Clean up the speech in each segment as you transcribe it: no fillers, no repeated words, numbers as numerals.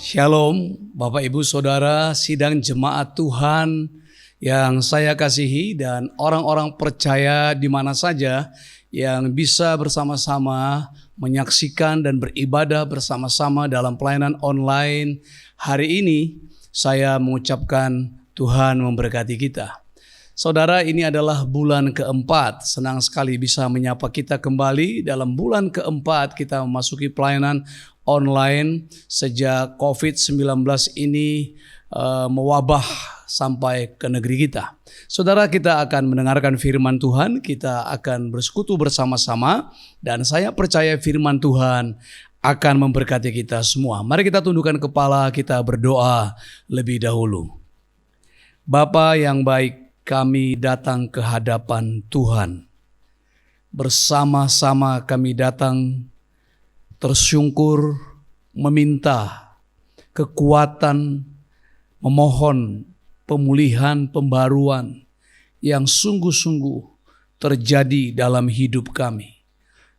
Shalom Bapak Ibu Saudara, sidang jemaat Tuhan yang saya kasihi dan orang-orang percaya di mana saja yang bisa bersama-sama menyaksikan dan beribadah bersama-sama dalam pelayanan online hari ini. Saya mengucapkan Tuhan memberkati kita. Saudara, ini adalah bulan keempat. Senang sekali bisa menyapa kita kembali. Dalam bulan keempat kita memasuki pelayanan online sejak COVID-19 ini mewabah sampai ke negeri kita. Saudara, kita akan mendengarkan firman Tuhan, kita akan bersekutu bersama-sama, dan saya percaya firman Tuhan akan memberkati kita semua. Mari kita tundukkan kepala, kita berdoa lebih dahulu. Bapa yang baik, kami datang ke hadapan Tuhan. Bersama-sama kami datang tersungkur, meminta kekuatan, memohon pemulihan, pembaruan yang sungguh-sungguh terjadi dalam hidup kami.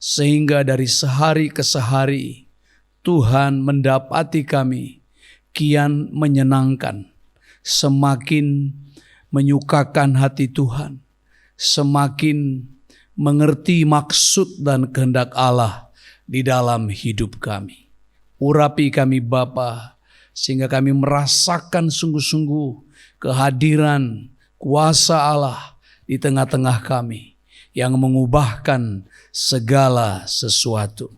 Sehingga dari sehari ke sehari Tuhan mendapati kami kian menyenangkan, semakin menyukakan hati Tuhan, semakin mengerti maksud dan kehendak Allah di dalam hidup kami. Urapi kami Bapa, sehingga kami merasakan sungguh-sungguh kehadiran kuasa Allah di tengah-tengah kami yang mengubahkan segala sesuatu.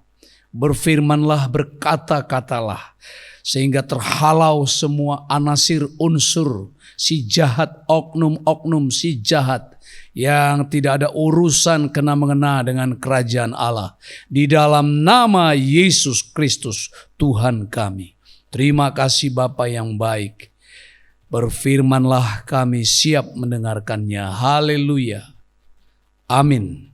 Berfirmanlah, berkata-katalah, sehingga terhalau semua anasir unsur si jahat, oknum-oknum si jahat yang tidak ada urusan kena-mengena dengan kerajaan Allah. Di dalam nama Yesus Kristus Tuhan kami. Terima kasih Bapa yang baik. Berfirmanlah, kami siap mendengarkannya. Haleluya. Amin.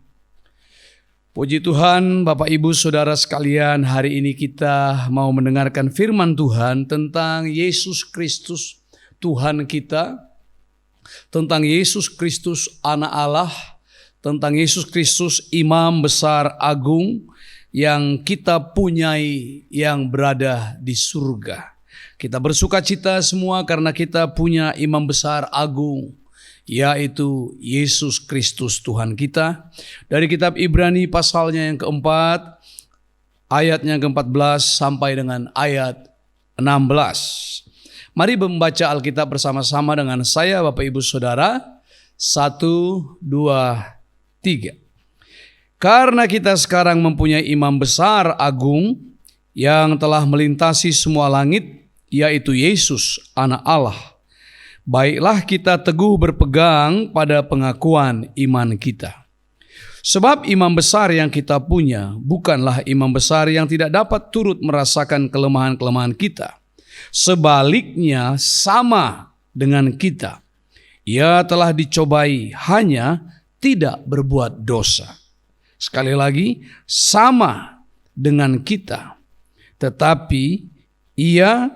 Puji Tuhan, Bapak Ibu Saudara sekalian, hari ini kita mau mendengarkan firman Tuhan tentang Yesus Kristus Tuhan kita, tentang Yesus Kristus Anak Allah, tentang Yesus Kristus Imam Besar Agung yang kita punyai yang berada di surga. Kita bersuka cita semua karena kita punya Imam Besar Agung, yaitu Yesus Kristus Tuhan kita. Dari kitab Ibrani pasalnya yang keempat, ayatnya ke-14 sampai dengan ayat 16. Mari membaca Alkitab bersama-sama dengan saya Bapak Ibu Saudara. 1, 2, 3. Karena kita sekarang mempunyai Imam Besar Agung yang telah melintasi semua langit, yaitu Yesus Anak Allah. Baiklah kita teguh berpegang pada pengakuan iman kita. Sebab imam besar yang kita punya bukanlah imam besar yang tidak dapat turut merasakan kelemahan-kelemahan kita. Sebaliknya sama dengan kita. Ia telah dicobai, hanya tidak berbuat dosa. Sekali lagi, sama dengan kita. Tetapi ia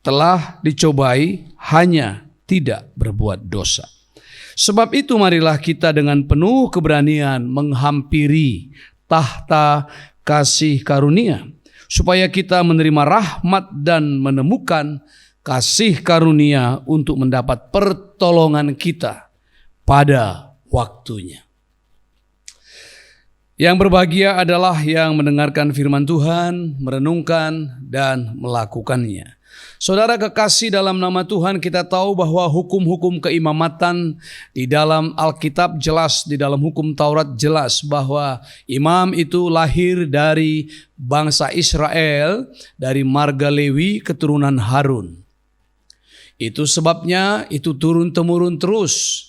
telah dicobai, hanya tidak berbuat dosa. Sebab itu marilah kita dengan penuh keberanian menghampiri tahta kasih karunia, supaya kita menerima rahmat dan menemukan kasih karunia untuk mendapat pertolongan kita pada waktunya. Yang berbahagia adalah yang mendengarkan firman Tuhan, merenungkan dan melakukannya. Saudara kekasih dalam nama Tuhan, kita tahu bahwa hukum-hukum keimamatan di dalam Alkitab jelas, di dalam hukum Taurat jelas bahwa imam itu lahir dari bangsa Israel, dari marga Lewi keturunan Harun. Itu sebabnya itu turun-temurun terus,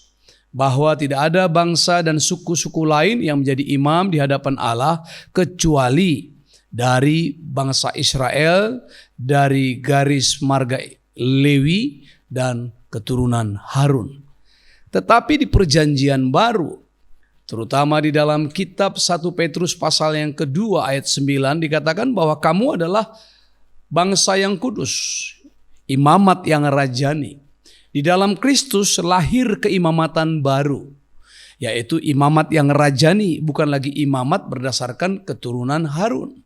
bahwa tidak ada bangsa dan suku-suku lain yang menjadi imam di hadapan Allah kecuali dari bangsa Israel, dari garis marga Lewi dan keturunan Harun. Tetapi di perjanjian baru, terutama di dalam kitab 1 Petrus pasal yang kedua ayat 9 dikatakan bahwa kamu adalah bangsa yang kudus, imamat yang rajani. Di dalam Kristus lahir keimamatan baru, yaitu imamat yang rajani, bukan lagi imamat berdasarkan keturunan Harun.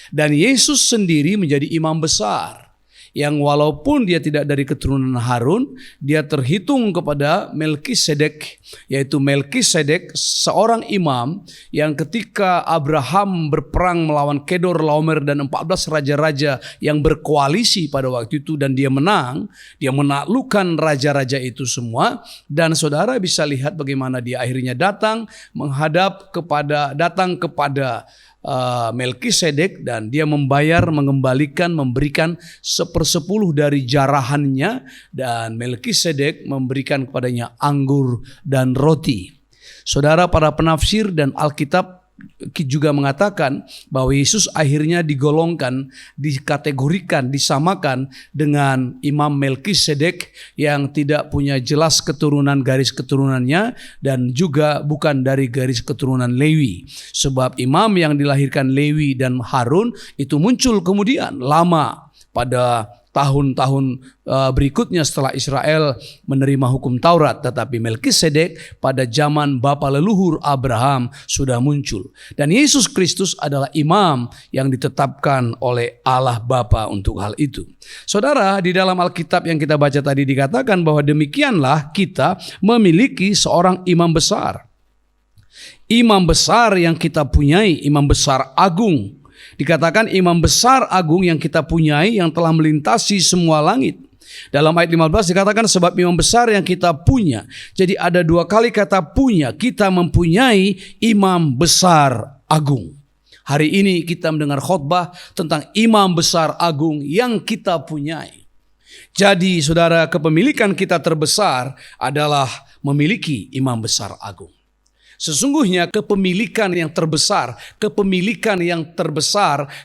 Dan Yesus sendiri menjadi imam besar yang walaupun dia tidak dari keturunan Harun, dia terhitung kepada Melkisedek, yaitu Melkisedek seorang imam yang ketika Abraham berperang melawan Kedor, Laomer dan 14 raja-raja yang berkoalisi pada waktu itu dan dia menang, dia menaklukkan raja-raja itu semua, dan saudara bisa lihat bagaimana dia akhirnya datang kepada Melkisedek dan dia memberikan 1/10 dari jarahannya, dan Melkisedek memberikan kepadanya anggur dan roti. Saudara, para penafsir dan Alkitab juga mengatakan bahwa Yesus akhirnya digolongkan, dikategorikan, disamakan dengan Imam Melkisedek yang tidak punya jelas garis keturunannya dan juga bukan dari garis keturunan Lewi. Sebab imam yang dilahirkan Lewi dan Harun itu muncul kemudian lama pada tahun-tahun berikutnya setelah Israel menerima hukum Taurat, tetapi Melkisedek pada zaman bapa leluhur Abraham sudah muncul. Dan Yesus Kristus adalah imam yang ditetapkan oleh Allah Bapa untuk hal itu. Saudara, di dalam Alkitab yang kita baca tadi dikatakan bahwa demikianlah kita memiliki seorang imam besar. Imam besar yang kita punyai, imam besar agung. Dikatakan imam besar agung yang kita punyai yang telah melintasi semua langit. Dalam ayat 15 dikatakan sebab imam besar yang kita punya. Jadi ada 2 kali kata punya. Kita mempunyai imam besar agung. Hari ini kita mendengar khotbah tentang imam besar agung yang kita punyai. Jadi saudara, kepemilikan kita terbesar adalah memiliki imam besar agung. Sesungguhnya kepemilikan yang terbesar,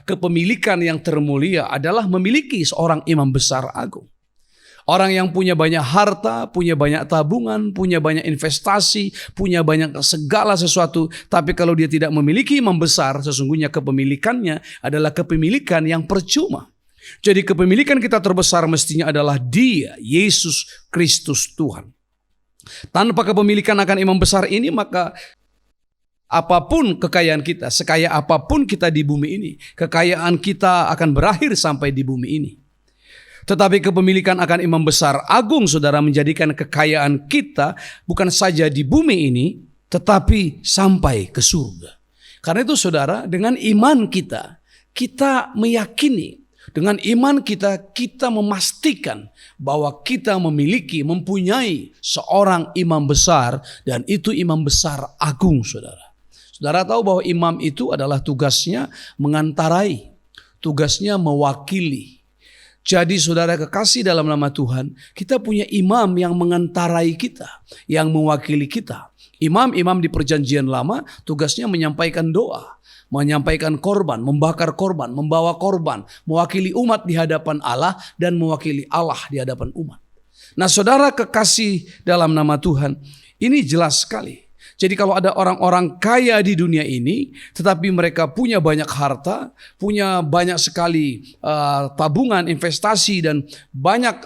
kepemilikan yang termulia adalah memiliki seorang imam besar agung. Orang yang punya banyak harta, punya banyak tabungan, punya banyak investasi, punya banyak segala sesuatu, tapi kalau dia tidak memiliki imam besar, sesungguhnya kepemilikannya adalah kepemilikan yang percuma. Jadi kepemilikan kita terbesar mestinya adalah Dia, Yesus Kristus Tuhan. Tanpa kepemilikan akan imam besar ini, maka apapun kekayaan kita, sekaya apapun kita di bumi ini, kekayaan kita akan berakhir sampai di bumi ini. Tetapi kepemilikan akan imam besar agung, saudara, menjadikan kekayaan kita bukan saja di bumi ini, tetapi sampai ke surga. Karena itu saudara, dengan iman kita meyakini, dengan iman kita memastikan bahwa kita mempunyai seorang imam besar, dan itu imam besar agung, saudara. Saudara tahu bahwa imam itu adalah tugasnya mengantarai, tugasnya mewakili. Jadi saudara kekasih dalam nama Tuhan, kita punya imam yang mengantarai kita, yang mewakili kita. Imam-imam di perjanjian lama tugasnya menyampaikan doa, menyampaikan korban, membakar korban, membawa korban, mewakili umat di hadapan Allah dan mewakili Allah di hadapan umat. Nah saudara kekasih dalam nama Tuhan, ini jelas sekali. Jadi kalau ada orang-orang kaya di dunia ini, tetapi mereka punya banyak harta, punya banyak sekali tabungan, investasi dan banyak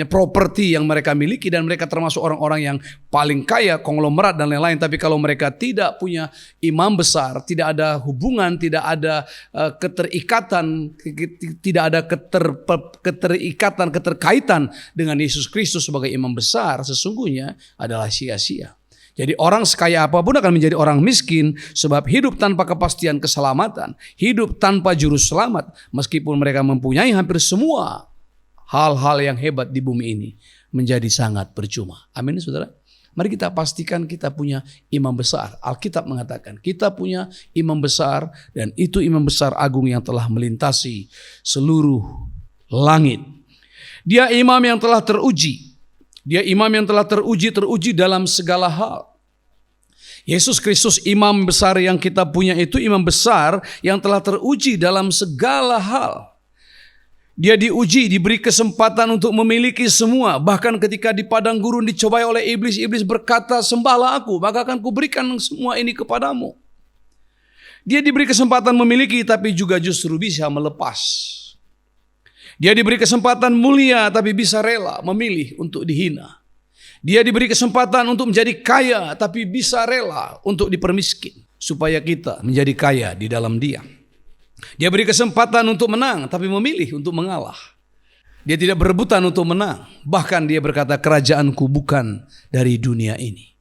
properti yang mereka miliki, dan mereka termasuk orang-orang yang paling kaya, konglomerat dan lain-lain. Tapi kalau mereka tidak punya imam besar, tidak ada hubungan, tidak ada keterikatan, tidak ada keterkaitan dengan Yesus Kristus sebagai imam besar, sesungguhnya adalah sia-sia. Jadi orang sekaya apapun akan menjadi orang miskin, sebab hidup tanpa kepastian keselamatan, hidup tanpa juru selamat, meskipun mereka mempunyai hampir semua hal-hal yang hebat di bumi ini, menjadi sangat percuma. Amin, saudara. Mari kita pastikan kita punya imam besar. Alkitab mengatakan kita punya imam besar, dan itu imam besar agung yang telah melintasi seluruh langit. Dia imam yang telah teruji. Dia imam yang telah teruji dalam segala hal. Yesus Kristus imam besar yang kita punya itu imam besar yang telah teruji dalam segala hal. Dia diuji, diberi kesempatan untuk memiliki semua. Bahkan ketika di padang gurun dicobai oleh iblis, iblis berkata, sembahlah aku, maka akan kuberikan semua ini kepadamu. Dia diberi kesempatan memiliki, tapi juga justru bisa melepas. Dia diberi kesempatan mulia, tapi bisa rela memilih untuk dihina. Dia diberi kesempatan untuk menjadi kaya, tapi bisa rela untuk dipermiskin, supaya kita menjadi kaya di dalam Dia. Dia beri kesempatan untuk menang, tapi memilih untuk mengalah. Dia tidak berebutan untuk menang. Bahkan dia berkata, kerajaanku bukan dari dunia ini.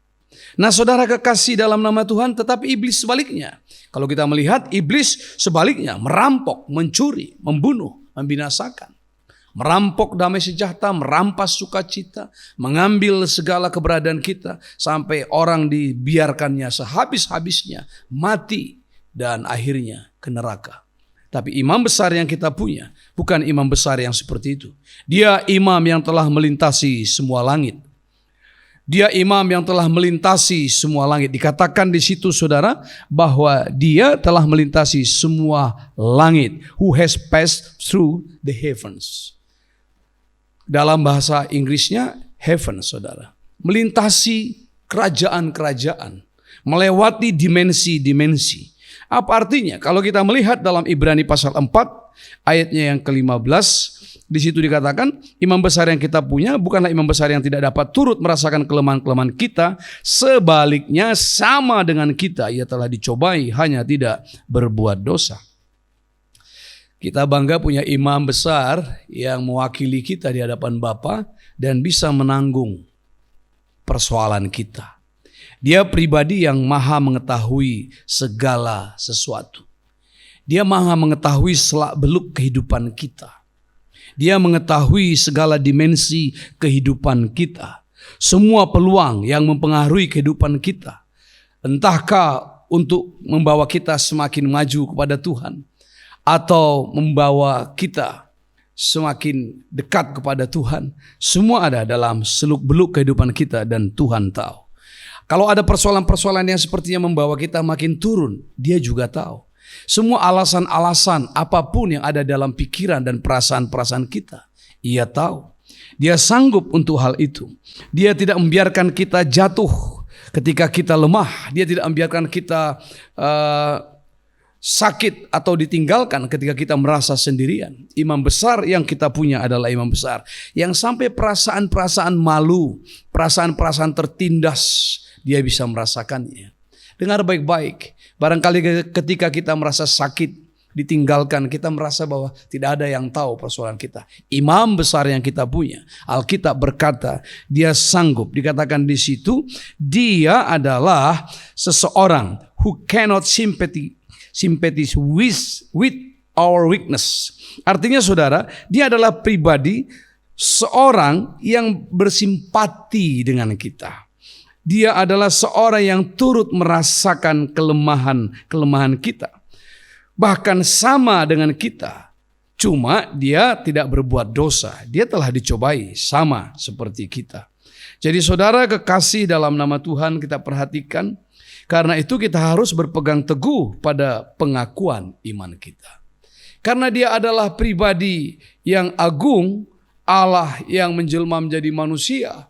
Nah saudara kekasih dalam nama Tuhan, tetapi iblis sebaliknya. Kalau kita melihat, iblis sebaliknya merampok, mencuri, membunuh, membinasakan. Merampok damai sejahtera, merampas sukacita, mengambil segala keberadaan kita, sampai orang dibiarkannya sehabis-habisnya, mati, dan akhirnya ke neraka. Tapi imam besar yang kita punya bukan imam besar yang seperti itu. Dia imam yang telah melintasi semua langit. Dia imam yang telah melintasi semua langit. Dikatakan di situ saudara bahwa dia telah melintasi semua langit. Who has passed through the heavens. Dalam bahasa Inggrisnya heaven saudara. Melintasi kerajaan-kerajaan. Melewati dimensi-dimensi. Apa artinya? Kalau kita melihat dalam Ibrani pasal 4 ayatnya yang ke-15, di situ dikatakan imam besar yang kita punya bukanlah imam besar yang tidak dapat turut merasakan kelemahan-kelemahan kita, sebaliknya sama dengan kita, ia telah dicobai hanya tidak berbuat dosa. Kita bangga punya imam besar yang mewakili kita di hadapan Bapa dan bisa menanggung persoalan kita. Dia pribadi yang maha mengetahui segala sesuatu. Dia maha mengetahui selak-beluk kehidupan kita. Dia mengetahui segala dimensi kehidupan kita. Semua peluang yang mempengaruhi kehidupan kita. Entahkah untuk membawa kita semakin maju kepada Tuhan, atau membawa kita semakin dekat kepada Tuhan. Semua ada dalam seluk-beluk kehidupan kita dan Tuhan tahu. Kalau ada persoalan-persoalan yang sepertinya membawa kita makin turun, dia juga tahu. Semua alasan-alasan apapun yang ada dalam pikiran dan perasaan-perasaan kita, ia tahu. Dia sanggup untuk hal itu. Dia tidak membiarkan kita jatuh ketika kita lemah. Dia tidak membiarkan kita sakit atau ditinggalkan ketika kita merasa sendirian. Imam besar yang kita punya adalah imam besar yang sampai perasaan-perasaan malu, perasaan-perasaan tertindas, dia bisa merasakannya. Dengar baik-baik, barangkali ketika kita merasa sakit, ditinggalkan, kita merasa bahwa tidak ada yang tahu persoalan kita. Imam besar yang kita punya, Alkitab berkata, dia sanggup, dikatakan di situ, dia adalah seseorang who cannot sympathize with our weakness. Artinya saudara, dia adalah pribadi seorang yang bersimpati dengan kita. Dia adalah seorang yang turut merasakan kelemahan kita. Bahkan sama dengan kita. Cuma dia tidak berbuat dosa. Dia telah dicobai sama seperti kita. Jadi saudara kekasih dalam nama Tuhan, kita perhatikan. Karena itu kita harus berpegang teguh pada pengakuan iman kita. Karena dia adalah pribadi yang agung, Allah yang menjelma menjadi manusia.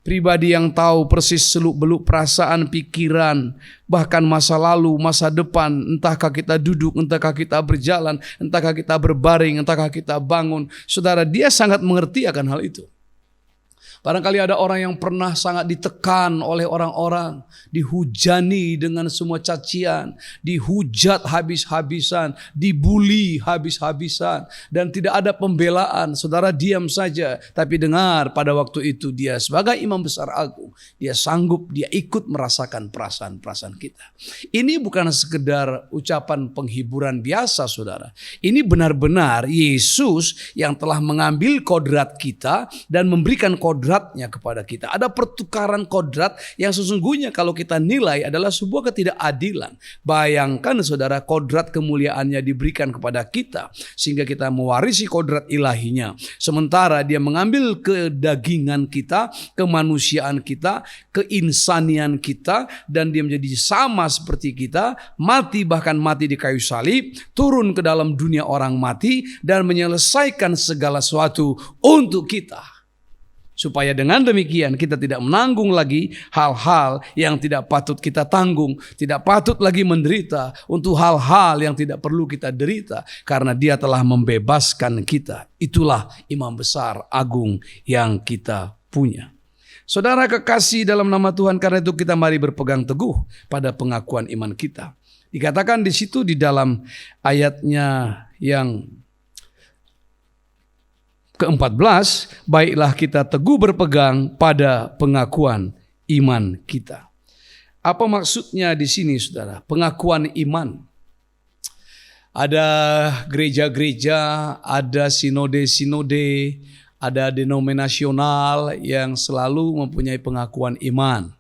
Pribadi yang tahu persis seluk-beluk perasaan, pikiran, bahkan masa lalu, masa depan. Entahkah kita duduk, entahkah kita berjalan, entahkah kita berbaring, entahkah kita bangun. Saudara, dia sangat mengerti akan hal itu. Barangkali ada orang yang pernah sangat ditekan oleh orang-orang, dihujani dengan semua cacian, dihujat habis-habisan, dibuli habis-habisan, dan tidak ada pembelaan. Saudara diam saja, tapi dengar pada waktu itu dia sebagai imam besar agung, dia sanggup, dia ikut merasakan perasaan-perasaan kita. Ini bukan sekedar ucapan penghiburan biasa saudara. Ini benar-benar Yesus yang telah mengambil kodrat kita dan memberikan kodratnya kepada kita. Ada pertukaran kodrat yang sesungguhnya kalau kita nilai adalah sebuah ketidakadilan. Bayangkan saudara, kodrat kemuliaannya diberikan kepada kita sehingga kita mewarisi kodrat ilahinya. Sementara dia mengambil kedagingan kita, kemanusiaan kita, keinsanian kita, dan dia menjadi sama seperti kita, mati, bahkan mati di kayu salib, turun ke dalam dunia orang mati dan menyelesaikan segala sesuatu untuk kita. Supaya dengan demikian kita tidak menanggung lagi hal-hal yang tidak patut kita tanggung. Tidak patut lagi menderita untuk hal-hal yang tidak perlu kita derita. Karena dia telah membebaskan kita. Itulah imam besar agung yang kita punya. Saudara kekasih dalam nama Tuhan, karena itu kita mari berpegang teguh pada pengakuan iman kita. Dikatakan di situ di dalam ayatnya yang ke-14, baiklah kita teguh berpegang pada pengakuan iman kita. Apa maksudnya di sini, saudara? Pengakuan iman. Ada gereja-gereja, ada sinode-sinode, ada denominasional yang selalu mempunyai pengakuan iman.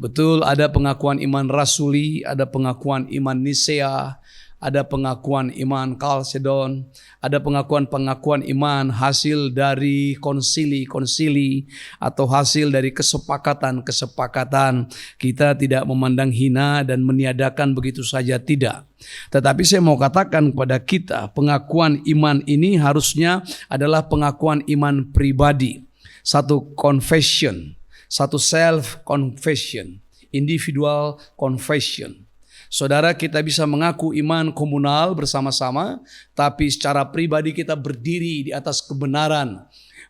Betul, ada pengakuan iman rasuli, ada pengakuan iman Nisea, ada pengakuan iman Kalsedon, ada pengakuan iman hasil dari konsili-konsili atau hasil dari kesepakatan-kesepakatan. Kita tidak memandang hina dan meniadakan begitu saja, tidak. Tetapi saya mau katakan kepada kita, pengakuan iman ini harusnya adalah pengakuan iman pribadi. Satu confession, satu self-confession, individual confession. Saudara, kita bisa mengaku iman komunal bersama-sama, tapi secara pribadi kita berdiri di atas kebenaran,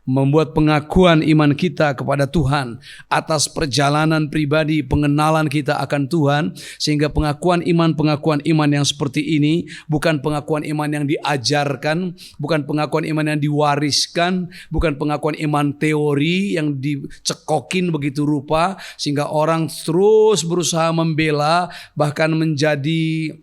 membuat pengakuan iman kita kepada Tuhan atas perjalanan pribadi pengenalan kita akan Tuhan, sehingga pengakuan iman yang seperti ini bukan pengakuan iman yang diajarkan, bukan pengakuan iman yang diwariskan, bukan pengakuan iman teori yang dicekokin begitu rupa sehingga orang terus berusaha membela, bahkan menjadi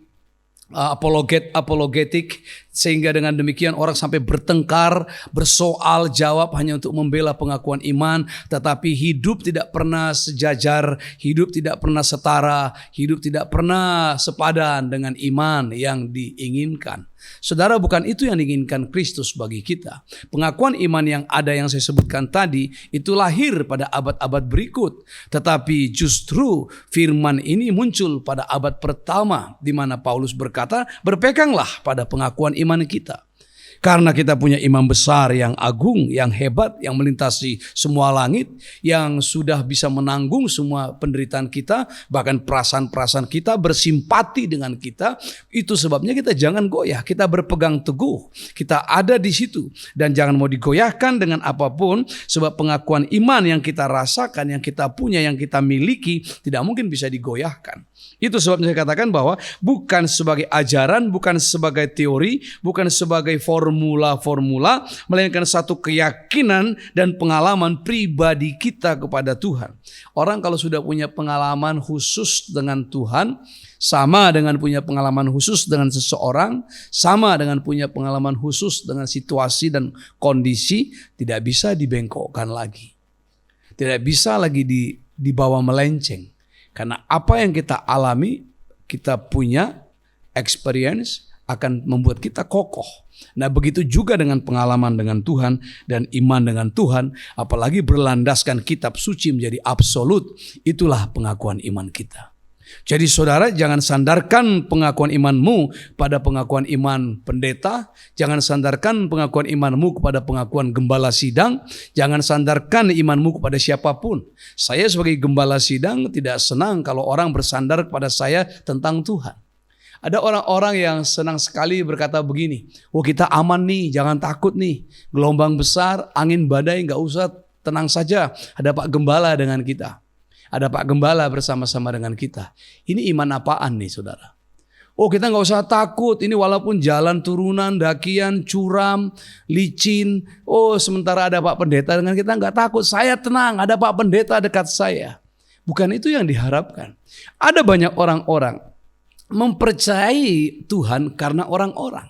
apologetik, sehingga dengan demikian orang sampai bertengkar, bersoal jawab hanya untuk membela pengakuan iman, tetapi hidup tidak pernah sejajar, hidup tidak pernah setara, hidup tidak pernah sepadan dengan iman yang diinginkan. Saudara, bukan itu yang diinginkan Kristus bagi kita. Pengakuan iman yang ada yang saya sebutkan tadi itu lahir pada abad-abad berikut, tetapi justru firman ini muncul pada abad pertama, di mana Paulus berkata, berpeganglah pada pengakuan iman kita. Karena kita punya imam besar yang agung, yang hebat, yang melintasi semua langit, yang sudah bisa menanggung semua penderitaan kita, bahkan perasaan-perasaan kita, bersimpati dengan kita. Itu sebabnya kita jangan goyah, kita berpegang teguh, kita ada di situ, dan jangan mau digoyahkan dengan apapun, sebab pengakuan iman yang kita rasakan, yang kita punya, yang kita miliki, tidak mungkin bisa digoyahkan. Itu sebabnya saya katakan bahwa bukan sebagai ajaran, bukan sebagai teori, bukan sebagai formula-formula, melainkan satu keyakinan dan pengalaman pribadi kita kepada Tuhan. Orang kalau sudah punya pengalaman khusus dengan Tuhan, sama dengan punya pengalaman khusus dengan seseorang, sama dengan punya pengalaman khusus dengan situasi dan kondisi, tidak bisa dibengkokkan lagi. Tidak bisa lagi dibawa melenceng. Karena apa yang kita alami, kita punya experience akan membuat kita kokoh. Nah, begitu juga dengan pengalaman dengan Tuhan dan iman dengan Tuhan, apalagi berlandaskan kitab suci menjadi absolut, itulah pengakuan iman kita. Jadi saudara, jangan sandarkan pengakuan imanmu pada pengakuan iman pendeta, jangan sandarkan pengakuan imanmu kepada pengakuan gembala sidang, jangan sandarkan imanmu kepada siapapun. Saya sebagai gembala sidang tidak senang kalau orang bersandar kepada saya tentang Tuhan. Ada orang-orang yang senang sekali berkata begini, oh kita aman nih, jangan takut nih, gelombang besar, angin badai gak usah, tenang saja, ada Pak Gembala dengan kita. Ada Pak Gembala bersama-sama dengan kita. Ini iman apaan nih saudara? Oh kita gak usah takut, ini walaupun jalan turunan, dakian, curam, licin. Oh sementara ada Pak Pendeta dengan kita gak takut. Saya tenang, ada Pak Pendeta dekat saya. Bukan itu yang diharapkan. Ada banyak orang-orang mempercayai Tuhan karena orang-orang.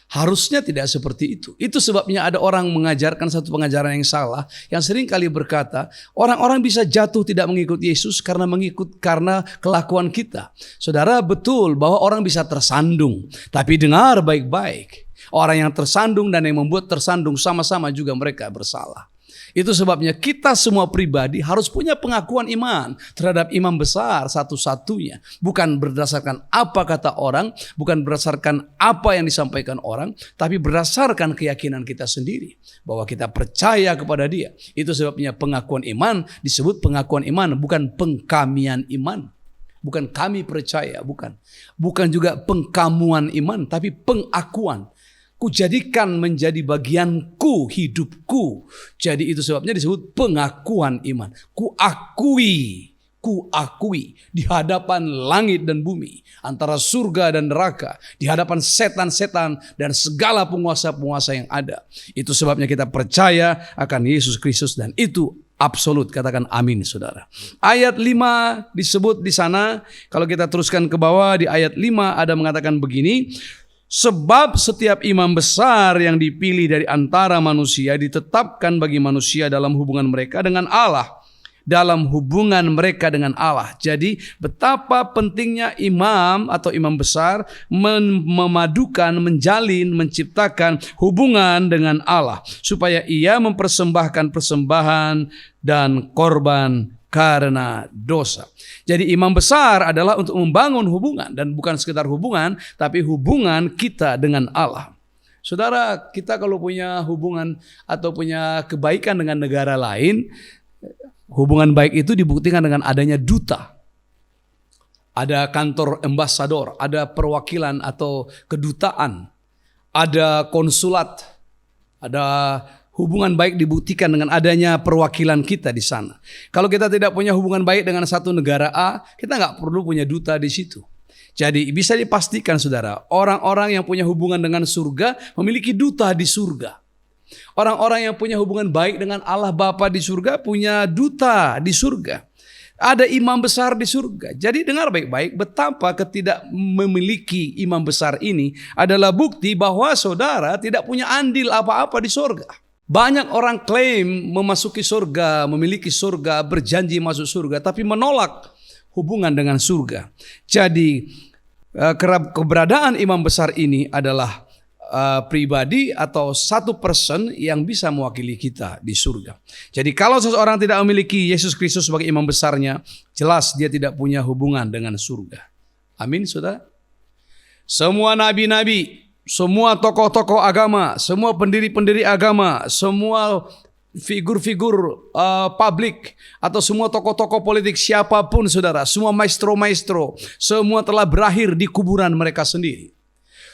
Harusnya tidak seperti itu. Itu sebabnya ada orang mengajarkan satu pengajaran yang salah, yang sering kali berkata, orang-orang bisa jatuh tidak mengikut Yesus karena kelakuan kita. Saudara, betul bahwa orang bisa tersandung, tapi dengar baik-baik. Orang yang tersandung dan yang membuat tersandung sama-sama juga mereka bersalah. Itu sebabnya kita semua pribadi harus punya pengakuan iman terhadap imam besar satu-satunya. Bukan berdasarkan apa kata orang, bukan berdasarkan apa yang disampaikan orang, tapi berdasarkan keyakinan kita sendiri. Bahwa kita percaya kepada dia. Itu sebabnya pengakuan iman disebut pengakuan iman, bukan pengkamian iman. Bukan kami percaya, bukan. Bukan juga pengkamuan iman, tapi pengakuan. Kujadikan menjadi bagianku, hidupku. Jadi itu sebabnya disebut pengakuan iman. Kuakui ku akui di hadapan langit dan bumi, antara surga dan neraka, di hadapan setan-setan dan segala penguasa-penguasa yang ada. Itu sebabnya kita percaya akan Yesus Kristus dan itu absolut. Katakan amin, saudara. Ayat 5 disebut di sana. Kalau kita teruskan ke bawah di ayat 5 ada mengatakan begini. Sebab setiap imam besar yang dipilih dari antara manusia ditetapkan bagi manusia dalam hubungan mereka dengan Allah. Dalam hubungan mereka dengan Allah. Jadi betapa pentingnya imam atau imam besar memadukan, menjalin, menciptakan hubungan dengan Allah. Supaya ia mempersembahkan persembahan dan korban karena dosa. Jadi imam besar adalah untuk membangun hubungan. Dan bukan sekedar hubungan, tapi hubungan kita dengan Allah. Saudara, kita kalau punya hubungan atau punya kebaikan dengan negara lain, hubungan baik itu dibuktikan dengan adanya duta. Ada kantor ambasador, ada perwakilan atau kedutaan, ada konsulat, ada hubungan baik dibuktikan dengan adanya perwakilan kita di sana. Kalau kita tidak punya hubungan baik dengan satu negara A, kita nggak perlu punya duta di situ. Jadi bisa dipastikan saudara, orang-orang yang punya hubungan dengan surga memiliki duta di surga. Orang-orang yang punya hubungan baik dengan Allah Bapa di surga punya duta di surga. Ada imam besar di surga. Jadi dengar baik-baik betapa ketidak memiliki imam besar ini adalah bukti bahwa saudara tidak punya andil apa-apa di surga. Banyak orang klaim memasuki surga, memiliki surga, berjanji masuk surga, tapi menolak hubungan dengan surga. Jadi keberadaan imam besar ini adalah pribadi atau satu person yang bisa mewakili kita di surga. Jadi kalau seseorang tidak memiliki Yesus Kristus sebagai imam besarnya, jelas dia tidak punya hubungan dengan surga. Amin, saudara. Semua nabi-nabi, semua tokoh-tokoh agama, semua pendiri-pendiri agama, semua figur-figur publik atau semua tokoh-tokoh politik siapapun saudara, semua maestro-maestro, semua telah berakhir di kuburan mereka sendiri.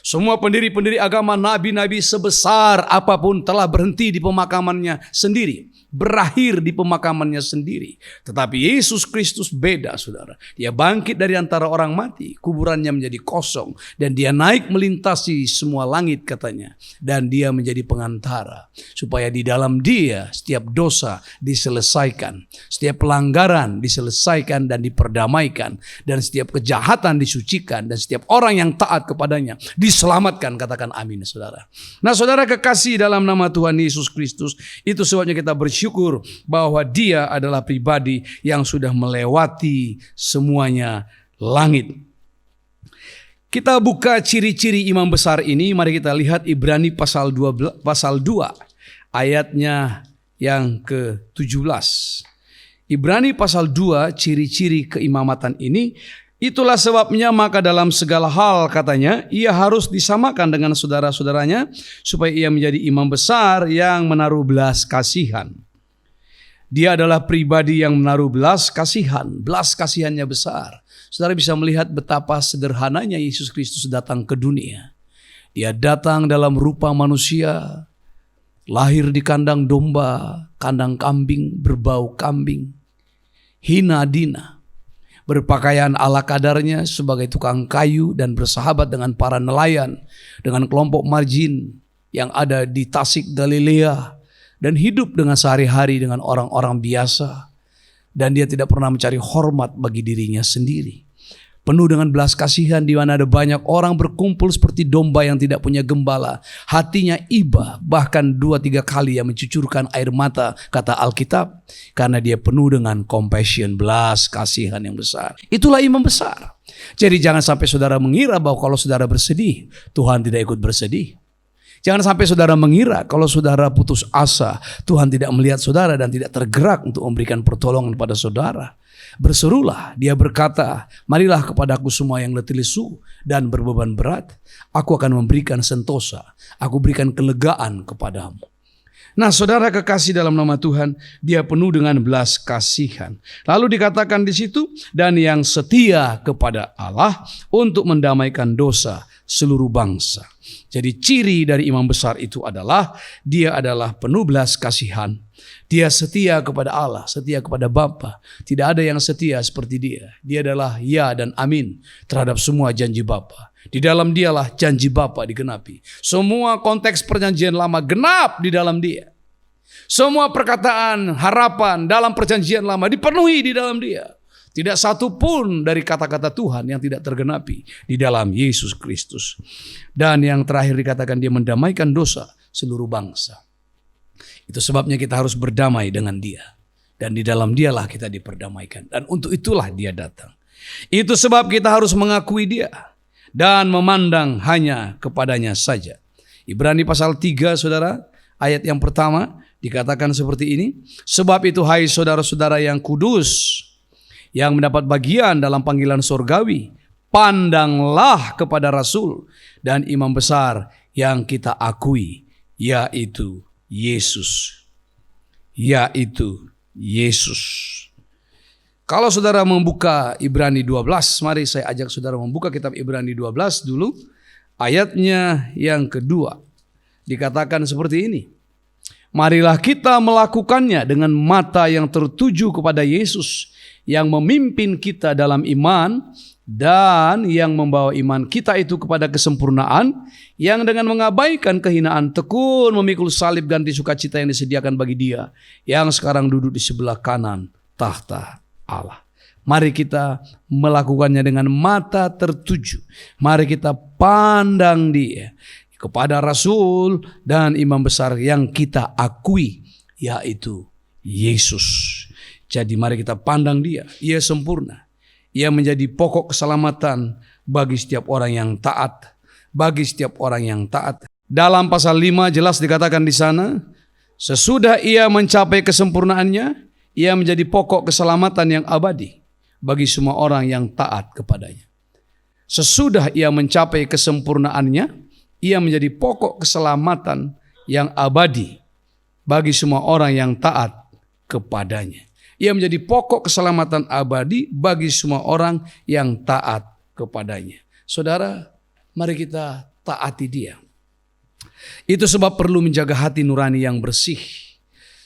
Semua pendiri-pendiri agama, nabi-nabi sebesar apapun telah berhenti di pemakamannya sendiri. Berakhir di pemakamannya sendiri. Tetapi Yesus Kristus beda saudara. Dia bangkit dari antara orang mati. Kuburannya menjadi kosong. Dan dia naik melintasi semua langit katanya. Dan dia menjadi pengantara. Supaya di dalam dia setiap dosa diselesaikan. Setiap pelanggaran diselesaikan dan diperdamaikan. Dan setiap kejahatan disucikan. Dan setiap orang yang taat kepadanya diselamatkan. Katakan amin saudara. Nah saudara kekasih dalam nama Tuhan Yesus Kristus. Itu sebabnya kita bersyukur bahwa dia adalah pribadi yang sudah melewati semuanya langit. Kita buka ciri-ciri imam besar ini. Mari kita lihat Ibrani pasal 2 ayatnya yang ke-17. Ibrani pasal 2 ciri-ciri keimamatan ini. Itulah sebabnya maka dalam segala hal katanya ia harus disamakan dengan saudara-saudaranya supaya ia menjadi imam besar yang menaruh belas kasihan. Dia adalah pribadi yang menaruh belas kasihannya besar. Saudara bisa melihat betapa sederhananya Yesus Kristus datang ke dunia. Dia datang dalam rupa manusia, lahir di kandang domba, kandang kambing, berbau kambing, hina dina, berpakaian ala kadarnya sebagai tukang kayu dan bersahabat dengan para nelayan, dengan kelompok margin yang ada di Tasik Galilea, dan hidup dengan sehari-hari dengan orang-orang biasa. Dan dia tidak pernah mencari hormat bagi dirinya sendiri. Penuh dengan belas kasihan di mana ada banyak orang berkumpul seperti domba yang tidak punya gembala. Hatinya iba, bahkan 2-3 kali yang mencucurkan air mata, kata Alkitab. Karena dia penuh dengan compassion, belas kasihan yang besar. Itulah imam besar. Jadi jangan sampai saudara mengira bahwa kalau saudara bersedih, Tuhan tidak ikut bersedih. Jangan sampai saudara mengira kalau saudara putus asa, Tuhan tidak melihat saudara dan tidak tergerak untuk memberikan pertolongan pada saudara. Berserulah, dia berkata, marilah kepadaku semua yang letih lesu dan berbeban berat. Aku akan memberikan sentosa, aku berikan kelegaan kepadamu. Nah, saudara kekasih dalam nama Tuhan, dia penuh dengan belas kasihan. Lalu dikatakan di situ, dan yang setia kepada Allah untuk mendamaikan dosa seluruh bangsa. Jadi ciri dari imam besar itu adalah dia adalah penuh belas kasihan. Dia setia kepada Allah, setia kepada Bapa. Tidak ada yang setia seperti dia. Dia adalah ya dan amin terhadap semua janji Bapa. Di dalam dialah janji Bapa digenapi. Semua konteks perjanjian lama genap di dalam dia. Semua perkataan harapan dalam perjanjian lama dipenuhi di dalam dia. Tidak satu pun dari kata-kata Tuhan yang tidak tergenapi di dalam Yesus Kristus. Dan yang terakhir dikatakan dia mendamaikan dosa seluruh bangsa. Itu sebabnya kita harus berdamai dengan dia. Dan di dalam dialah kita diperdamaikan. Dan untuk itulah dia datang. Itu sebab kita harus mengakui dia. Dan memandang hanya kepadanya saja. Ibrani pasal 3 saudara, ayat yang pertama dikatakan seperti ini. Sebab itu hai saudara-saudara yang kudus, yang mendapat bagian dalam panggilan surgawi, pandanglah kepada Rasul dan imam besar yang kita akui, yaitu Yesus. Yaitu Yesus. Kalau saudara membuka Ibrani 12, mari saya ajak saudara membuka kitab Ibrani 12 dulu. Ayatnya yang kedua. Dikatakan seperti ini. Marilah kita melakukannya dengan mata yang tertuju kepada Yesus yang memimpin kita dalam iman dan yang membawa iman kita itu kepada kesempurnaan, yang dengan mengabaikan kehinaan tekun memikul salib ganti sukacita yang disediakan bagi dia yang sekarang duduk di sebelah kanan tahta Allah. Mari kita melakukannya dengan mata tertuju. Mari kita pandang dia kepada Rasul dan imam besar yang kita akui, yaitu Yesus. Jadi mari kita pandang dia. Ia sempurna. Ia menjadi pokok keselamatan bagi setiap orang yang taat. Bagi setiap orang yang taat. Dalam pasal 5 jelas dikatakan di sana, sesudah ia mencapai kesempurnaannya, ia menjadi pokok keselamatan yang abadi bagi semua orang yang taat kepadanya. Sesudah ia mencapai kesempurnaannya, ia menjadi pokok keselamatan yang abadi bagi semua orang yang taat kepadanya. Ia menjadi pokok keselamatan abadi bagi semua orang yang taat kepadanya. Saudara, mari kita taati dia. Itu sebab perlu menjaga hati nurani yang bersih.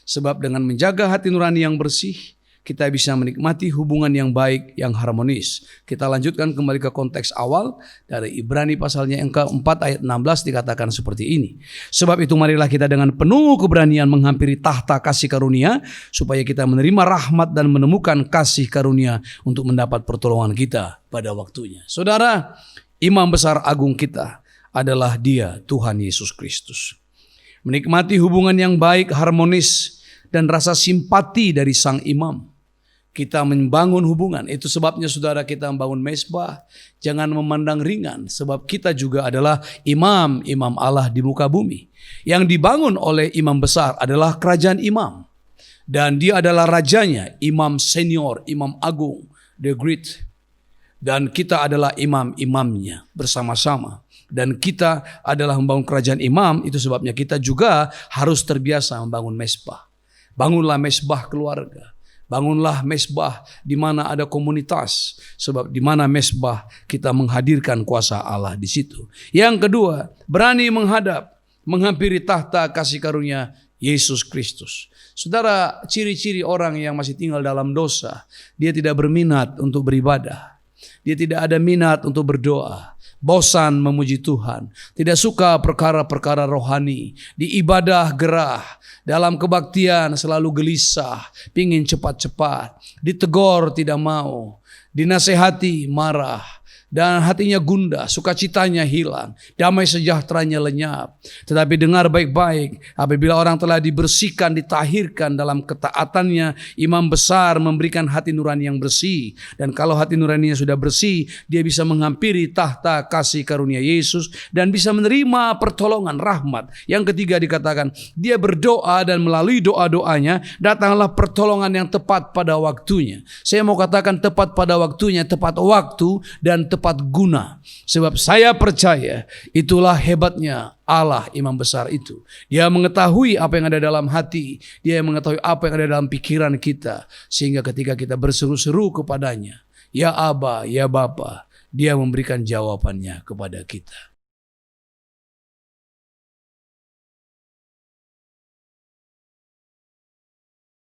Sebab dengan menjaga hati nurani yang bersih, kita bisa menikmati hubungan yang baik, yang harmonis. Kita lanjutkan kembali ke konteks awal dari Ibrani pasalnya yang keempat ayat 16 dikatakan seperti ini. Sebab itu marilah kita dengan penuh keberanian menghampiri tahta kasih karunia, supaya kita menerima rahmat dan menemukan kasih karunia untuk mendapat pertolongan kita pada waktunya. Saudara, imam besar agung kita adalah dia, Tuhan Yesus Kristus. Menikmati hubungan yang baik, harmonis, dan rasa simpati dari sang imam. Kita membangun hubungan. Itu sebabnya saudara kita membangun mezbah. Jangan memandang ringan. Sebab kita juga adalah imam Allah di muka bumi. Yang dibangun oleh imam besar adalah kerajaan imam. Dan dia adalah rajanya, imam senior, imam agung, the great. Dan kita adalah imam-imamnya bersama-sama. Dan kita adalah membangun kerajaan imam. Itu sebabnya kita juga harus terbiasa membangun mezbah. Bangunlah mezbah keluarga. Bangunlah mezbah di mana ada komunitas. Sebab di mana mezbah kita menghadirkan kuasa Allah di situ. Yang kedua, berani menghampiri tahta kasih karunia Yesus Kristus. Saudara, ciri-ciri orang yang masih tinggal dalam dosa, dia tidak berminat untuk beribadah. Dia tidak ada minat untuk berdoa. Bosan memuji Tuhan. Tidak suka perkara-perkara rohani. Di ibadah gerah. Dalam kebaktian selalu gelisah. Pingin cepat-cepat. Ditegur tidak mau. Dinasehati marah. Dan hatinya gundah, sukacitanya hilang, damai sejahteranya lenyap. Tetapi dengar baik-baik, apabila orang telah dibersihkan, ditahirkan dalam ketaatannya, imam besar memberikan hati nurani yang bersih. Dan kalau hati nuraninya sudah bersih, dia bisa menghampiri tahta kasih karunia Yesus dan bisa menerima pertolongan rahmat. Yang ketiga dikatakan, dia berdoa dan melalui doa-doanya datanglah pertolongan yang tepat pada waktunya. Saya mau katakan tepat pada waktunya, tepat waktu dan tepat guna. Sebab saya percaya itulah hebatnya Allah imam besar itu. Dia mengetahui apa yang ada dalam hati, dia mengetahui apa yang ada dalam pikiran kita, sehingga ketika kita berseru-seru kepadanya, ya Aba, ya Bapa, dia memberikan jawabannya kepada kita.